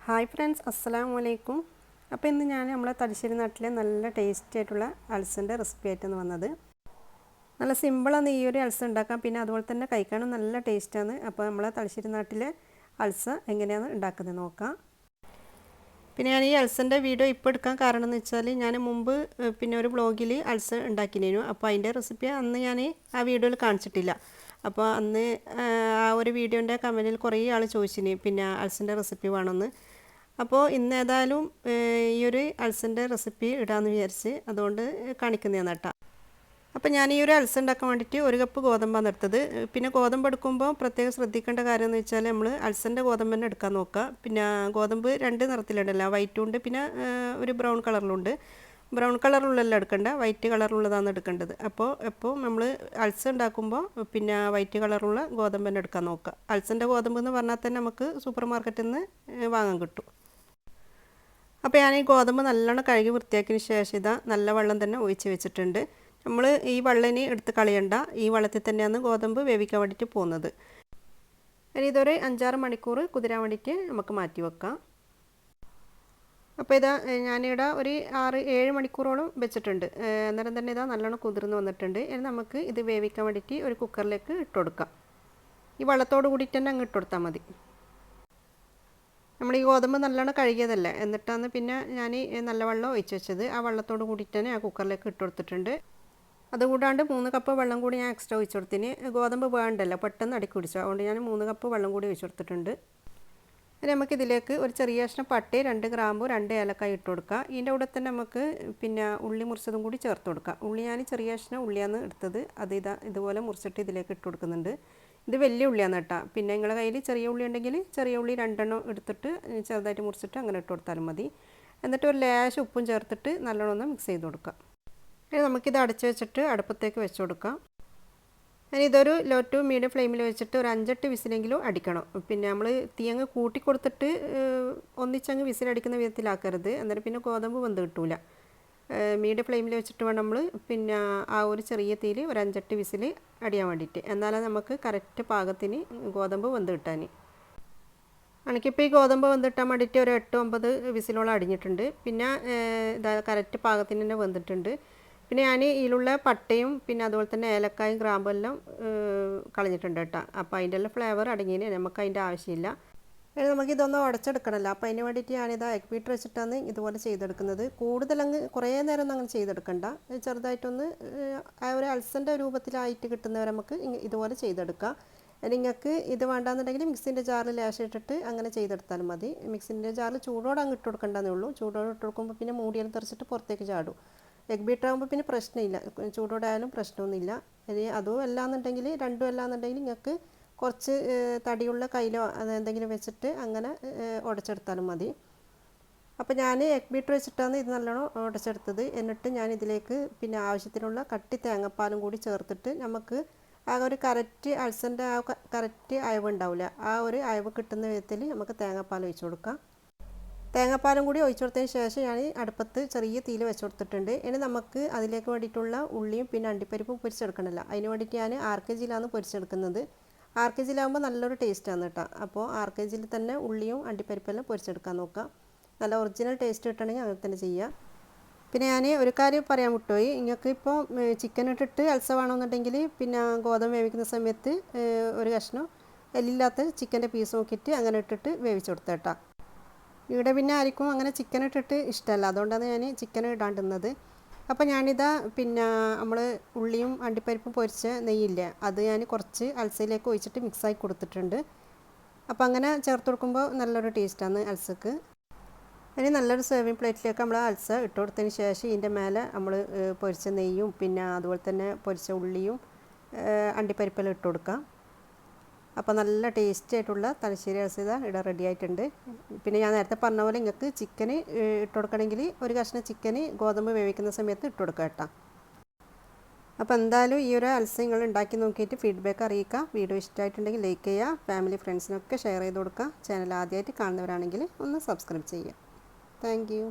Hi friends, അസ്സലാമു അലൈക്കും. അപ്പോൾ ഇന്ന് ഞാൻ നമ്മളെ തലശ്ശേരി നാട്ടിലെ നല്ല ടേസ്റ്റി ആയിട്ടുള്ള അൽസൻ്റെ റെസിപ്പി ആയിട്ടാണ് വന്നത്. നല്ല സിമ്പിളാണ് ഈ ഒരു അൽസ ഉണ്ടാക്കാൻ, പിന്നെ അതുപോലെ തന്നെ കഴിക്കാനും നല്ല ടേസ്റ്റാണ്. അപ്പോൾ നമ്മളെ തലശ്ശേരി നാട്ടിലെ അൽസ എങ്ങനെയാണ് ഉണ്ടാക്കുന്നത് നോക്കാം. പിന്നെ ഞാൻ ഈ അൽസൻ്റെ വീഡിയോ ഇപ്പോൾ എടുക്കാൻ കാരണം എന്ന് വെച്ചാൽ ഞാൻ മുമ്പ് പിന്നെ ഒരു ബ്ലോഗിൽ അൽസ ഉണ്ടാക്കിയിരുന്നു. അപ്പോൾ അതിൻ്റെ റെസിപ്പി അന്ന് ഞാൻ ആ വീഡിയോയിൽ കാണിച്ചിട്ടില്ല. അപ്പോൾ അന്ന് ആ ഒരു വീഡിയോൻ്റെ കമൻറ്റിൽ കുറേ ആൾ ചോദിച്ചിന് പിന്നെ അൽസൻ്റെ റെസിപ്പി വേണമെന്ന്. അപ്പോൾ ഇന്ന് ഏതായാലും ഈ ഒരു അൽസൻ്റെ റെസിപ്പി ഇടാമെന്ന് വിചാരിച്ച് അതുകൊണ്ട് കാണിക്കുന്നതാണ് കേട്ടോ. അപ്പോൾ ഞാൻ ഈ ഒരു അൽസ ഉണ്ടാക്കാൻ വേണ്ടിയിട്ട് 1 കപ്പ് ഗോതമ്പാണ് എടുത്തത്. പിന്നെ ഗോതമ്പ് എടുക്കുമ്പോൾ പ്രത്യേകം ശ്രദ്ധിക്കേണ്ട കാര്യം എന്ന് വെച്ചാൽ നമ്മൾ അൽസൻ്റെ ഗോതമ്പ് തന്നെ എടുക്കാൻ നോക്കുക. പിന്നെ ഗോതമ്പ് 2 നിറത്തിലുണ്ടല്ലോ, വൈറ്റും ഉണ്ട് പിന്നെ ഒരു ബ്രൗൺ കളറിലുണ്ട്. ബ്രൗൺ കളറുള്ളതെല്ലാം എടുക്കേണ്ട, വൈറ്റ് കളറുള്ളതാണ് എടുക്കേണ്ടത്. അപ്പോൾ നമ്മൾ അൽസ ഉണ്ടാക്കുമ്പോൾ പിന്നെ വൈറ്റ് കളറുള്ള ഗോതമ്പ് തന്നെ എടുക്കാൻ നോക്കുക. അൽസൻ്റെ ഗോതമ്പ് എന്ന് പറഞ്ഞാൽ തന്നെ നമുക്ക് സൂപ്പർ മാർക്കറ്റിൽ നിന്ന് വാങ്ങാൻ കിട്ടും. അപ്പോൾ ഞാൻ ഈ ഗോതമ്പ് നല്ലോണം കഴുകി വൃത്തിയാക്കിയതിന് ശേഷം ഇതാ നല്ല വെള്ളം തന്നെ ഒഴിച്ച് വെച്ചിട്ടുണ്ട്. നമ്മൾ ഈ വെള്ളം എടുത്ത് കളയണ്ട, ഈ വെള്ളത്തിൽ തന്നെയാണ് ഗോതമ്പ് വേവിക്കാൻ വേണ്ടിയിട്ട് പോകുന്നത്. ഇനി ഇതൊരു 5-6 മണിക്കൂർ കുതിരാൻ വേണ്ടിയിട്ട് നമുക്ക് മാറ്റി വെക്കാം. അപ്പോൾ ഇതാ ഞാനിവിടെ ഒരു 6-7 മണിക്കൂറോളം വെച്ചിട്ടുണ്ട്. അന്നേരം തന്നെ ഇതാ നല്ലോണം കുതിർന്ന് വന്നിട്ടുണ്ട്. ഇനി നമുക്ക് ഇത് വേവിക്കാൻ വേണ്ടിയിട്ട് ഒരു കുക്കറിലേക്ക് ഇട്ട് കൊടുക്കാം. ഈ വെള്ളത്തോട് കൂടിയിട്ട് തന്നെ അങ്ങ് ഇട്ട് കൊടുത്താൽ മതി. നമ്മൾ ഈ ഗോതമ്പ് നല്ലോണം കഴുകിയതല്ലേ, എന്നിട്ടാണ് പിന്നെ ഞാൻ നല്ല വെള്ളം ഒഴിച്ച് വെച്ചത്. ആ വെള്ളത്തോട് കൂടിയിട്ട് തന്നെ ആ കുക്കറിലേക്ക് ഇട്ട് കൊടുത്തിട്ടുണ്ട്. അതുകൂടാണ്ട് 3 കപ്പ് വെള്ളം കൂടി ഞാൻ എക്സ്ട്രാ ഒഴിച്ച് കൊടുത്തിന്. ഗോതമ്പ് വേണ്ടല്ലോ, പെട്ടെന്ന് അടിക്ക് പിടിച്ചു, അതുകൊണ്ട് ഞാൻ 3 കപ്പ് വെള്ളം കൂടി ഒഴിച്ച് കൊടുത്തിട്ടുണ്ട്. ഇനി നമുക്കിതിലേക്ക് ഒരു ചെറിയ കഷ്ണം പട്ട, 2 ഗ്രാമ്പു, 2 ഏലക്കായ ഇട്ട് കൊടുക്കുക. ഇതിൻ്റെ കൂടെ തന്നെ നമുക്ക് പിന്നെ ഉള്ളി മുറിച്ചതും കൂടി ചേർത്ത് കൊടുക്കുക. ഉള്ളി ഞാൻ ചെറിയ കഷ്ണം ഉള്ളിയാണ് എടുത്തത്, അത് ഇതുപോലെ മുറിച്ചിട്ട് ഇതിലേക്ക് ഇട്ട് കൊടുക്കുന്നുണ്ട്. ഇത് വലിയ ഉള്ളിയാണ് കേട്ടോ. പിന്നെ നിങ്ങളുടെ കയ്യിൽ ചെറിയ ഉള്ളി ഉണ്ടെങ്കിൽ ചെറിയ ഉള്ളി 2 എണ്ണം എടുത്തിട്ട് ചെറുതായിട്ട് മുറിച്ചിട്ട് അങ്ങനെ ഇട്ട് കൊടുത്താലും മതി. എന്നിട്ട് ഒരു ലേശം ഉപ്പും ചേർത്തിട്ട് നല്ലോണം ഒന്ന് മിക്സ് ചെയ്ത് കൊടുക്കുക. ഇനി നമുക്കിത് അടച്ച് വെച്ചിട്ട് അടുപ്പത്തേക്ക് വെച്ച് കൊടുക്കാം. ഇനി ഇതൊരു ലോ ടു മീഡിയം ഫ്ലെയിമിൽ വെച്ചിട്ട് ഒരു 5-8 വിസിലെങ്കിലും അടിക്കണം. പിന്നെ നമ്മൾ തീയങ്ങ് കൂട്ടി കൊടുത്തിട്ട് ഒന്നിച്ചങ്ങ് വിസിലടിക്കുന്ന വിധത്തിലാക്കരുത്, എന്നിട്ട് പിന്നെ ഗോതമ്പ് വെന്ത് കിട്ടൂല. മീഡിയം ഫ്ലെയിമിൽ വെച്ചിട്ട് വേണം നമ്മൾ പിന്നെ ആ ഒരു ചെറിയ തീയിൽ ഒരു 5-8 വിസിൽ അടിയാൻ വേണ്ടിയിട്ട്, എന്നാലും നമുക്ക് കറക്റ്റ് പാകത്തിന് ഗോതമ്പ് വെന്ത് കിട്ടാൻ. എനിക്കിപ്പോൾ ഈ ഗോതമ്പ് വെന്തിട്ടാൻ വേണ്ടിയിട്ട് ഒരു 8-9 വിസിലോളം അടിഞ്ഞിട്ടുണ്ട്. പിന്നെ ഇതാ കറക്റ്റ് പാകത്തിന് തന്നെ വെന്തിട്ടുണ്ട്. പിന്നെ ഞാൻ ഇതിലുള്ള പട്ടയും പിന്നെ അതുപോലെ തന്നെ ഏലക്കായും ഗ്രാമ്പും എല്ലാം കളഞ്ഞിട്ടുണ്ട് കേട്ടോ. അപ്പോൾ അതിൻ്റെ എല്ലാം ഫ്ലേവർ അടങ്ങിയതിന് നമുക്ക് അതിൻ്റെ ആവശ്യമില്ല. നമുക്കിതൊന്ന് ഉടച്ചെടുക്കണമല്ലോ, അപ്പോൾ അതിന് വേണ്ടിയിട്ട് ഞാനിത് എഗ് ബീറ്റർ വെച്ചിട്ടാണ് ഇതുപോലെ ചെയ്തെടുക്കുന്നത്. കൂടുതലങ്ങ് കുറേ നേരം ഒന്നും അങ്ങനെ ചെയ്തെടുക്കണ്ട, ചെറുതായിട്ടൊന്ന് ആ ഒരു അൽസൻ്റെ രൂപത്തിലായിട്ട് കിട്ടുന്നവരെ നമുക്ക് ഇതുപോലെ ചെയ്തെടുക്കാം. നിങ്ങൾക്ക് ഇത് വേണ്ടാന്നുണ്ടെങ്കിൽ മിക്സിൻ്റെ ജാറിൽ ലേശം ഇട്ടിട്ട് അങ്ങനെ ചെയ്തെടുത്താലും മതി. മിക്സിൻ്റെ ജാറിൽ ചൂടോടെ അങ്ങ് ഇട്ട് കൊടുക്കേണ്ടതേ ഉള്ളൂ. ചൂടോടെ ഇട്ട് കൊടുക്കുമ്പോൾ പിന്നെ മൂടിയെല്ലാം തെറിച്ചിട്ട് പുറത്തേക്ക് ചാടും. എഗ് ബീറ്റർ ആകുമ്പോൾ പിന്നെ പ്രശ്നമില്ല, ചൂടോടെ ആയാലും പ്രശ്നമൊന്നുമില്ല. ഇനി അതും അല്ലാന്നുണ്ടെങ്കിൽ രണ്ടും അല്ലാന്നുണ്ടെങ്കിൽ നിങ്ങൾക്ക് കുറച്ച് തടിയുള്ള കയ്യിലോ അതെന്തെങ്കിലും വെച്ചിട്ട് അങ്ങനെ ഉടച്ചെടുത്താലും മതി. അപ്പോൾ ഞാൻ എഗ് ബീറ്റർ വെച്ചിട്ടാണ് ഇത് നല്ലോണം ഉടച്ചെടുത്തത്. എന്നിട്ട് ഞാൻ ഇതിലേക്ക് പിന്നെ ആവശ്യത്തിനുള്ള കട്ടി തേങ്ങാപ്പാലും കൂടി ചേർത്തിട്ട് നമുക്ക് ആ ഒരു കറക്റ്റ് അൽസൻ്റെ ആ കറക്റ്റ് അയവ് ഉണ്ടാവില്ല, ആ ഒരു അയവ് കിട്ടുന്ന വിധത്തിൽ നമുക്ക് തേങ്ങാപ്പാൽ ഒഴിച്ച് കൊടുക്കാം. തേങ്ങാപ്പാലും കൂടി ഒഴിച്ചു കൊടുത്തതിന് ശേഷം ഞാൻ അടുപ്പത്ത് ചെറിയ തീയിൽ വെച്ച് കൊടുത്തിട്ടുണ്ട്. ഇനി നമുക്ക് അതിലേക്ക് വേണ്ടിയിട്ടുള്ള ഉള്ളിയും പിന്നെ അണ്ടിപ്പരിപ്പും പൊരിച്ചെടുക്കണമല്ലോ, അതിന് വേണ്ടിയിട്ട് ഞാൻ 6 kg പൊരിച്ചെടുക്കുന്നത്. 6 kg നല്ലൊരു ടേസ്റ്റാണ് കേട്ടോ. അപ്പോൾ 6 kg തന്നെ ഉള്ളിയും അണ്ടിപ്പരിപ്പെല്ലാം പൊരിച്ചെടുക്കാൻ നോക്കാം. നല്ല ഒറിജിനൽ ടേസ്റ്റ് കിട്ടണമെങ്കിൽ അങ്ങനെ തന്നെ ചെയ്യുക. പിന്നെ ഞാൻ ഒരു കാര്യം പറയാൻ വിട്ടുപോയി, നിങ്ങൾക്ക് ഇപ്പോൾ ചിക്കൻ ഇട്ടിട്ട് അൽസ വേണമെന്നുണ്ടെങ്കിൽ പിന്നെ ഗോതമ്പ് വേവിക്കുന്ന സമയത്ത് ഒരു കഷ്ണം എല്ലില്ലാത്ത ചിക്കൻ്റെ പീസ് നോക്കിയിട്ട് അങ്ങനെ ഇട്ടിട്ട് വേവിച്ച് കൊടുത്തേട്ടാ. ഇവിടെ പിന്നെ ആർക്കും അങ്ങനെ ചിക്കൻ ഇട്ടിട്ട് ഇഷ്ടമല്ല, അതുകൊണ്ടാണ് ഞാൻ ചിക്കൻ ഇടാണ്ടുന്നത്. അപ്പോൾ ഞാനിതാ പിന്നെ നമ്മൾ ഉള്ളിയും അണ്ടിപ്പരിപ്പും പൊരിച്ച നെയ്യില്ല, അത് ഞാൻ കുറച്ച് അൽസയിലേക്ക് ഒഴിച്ചിട്ട് മിക്സായി കൊടുത്തിട്ടുണ്ട്. അപ്പോൾ അങ്ങനെ ചേർത്ത് കൊടുക്കുമ്പോൾ നല്ലൊരു ടേസ്റ്റാണ് അൽസക്ക്. ഇനി നല്ലൊരു സെർവിങ് പ്ലേറ്റിലേക്ക് നമ്മൾ അൽസ ഇട്ട് കൊടുത്തതിന് ശേഷം ഇതിൻ്റെ മേലെ നമ്മൾ പൊരിച്ച നെയ്യും പിന്നെ അതുപോലെ തന്നെ പൊരിച്ച ഉള്ളിയും അണ്ടിപ്പരിപ്പെല്ലാം ഇട്ട് കൊടുക്കാം. അപ്പോൾ നല്ല ടേസ്റ്റി ആയിട്ടുള്ള തലശ്ശേരി അൽസ ഇവിടെ റെഡി ആയിട്ടുണ്ട്. പിന്നെ ഞാൻ നേരത്തെ പറഞ്ഞ പോലെ നിങ്ങൾക്ക് ചിക്കന് ഇട്ട് കൊടുക്കണമെങ്കിൽ ഒരു കഷ്ണം ചിക്കന് ഗോതമ്പ് വേവിക്കുന്ന സമയത്ത് ഇട്ട് കൊടുക്കുക കേട്ടോ. അപ്പോൾ എന്തായാലും ഈ ഒരു അൽസ നിങ്ങൾ ഉണ്ടാക്കി നോക്കിയിട്ട് ഫീഡ്ബാക്ക് അറിയിക്കുക. വീഡിയോ ഇഷ്ടമായിട്ടുണ്ടെങ്കിൽ ലൈക്ക് ചെയ്യുക, ഫാമിലി ഫ്രണ്ട്സിനൊക്കെ ഷെയർ ചെയ്ത് കൊടുക്കുക. ചാനൽ ആദ്യമായിട്ട് കാണുന്നവരാണെങ്കിൽ ഒന്ന് സബ്സ്ക്രൈബ് ചെയ്യുക. Thank you.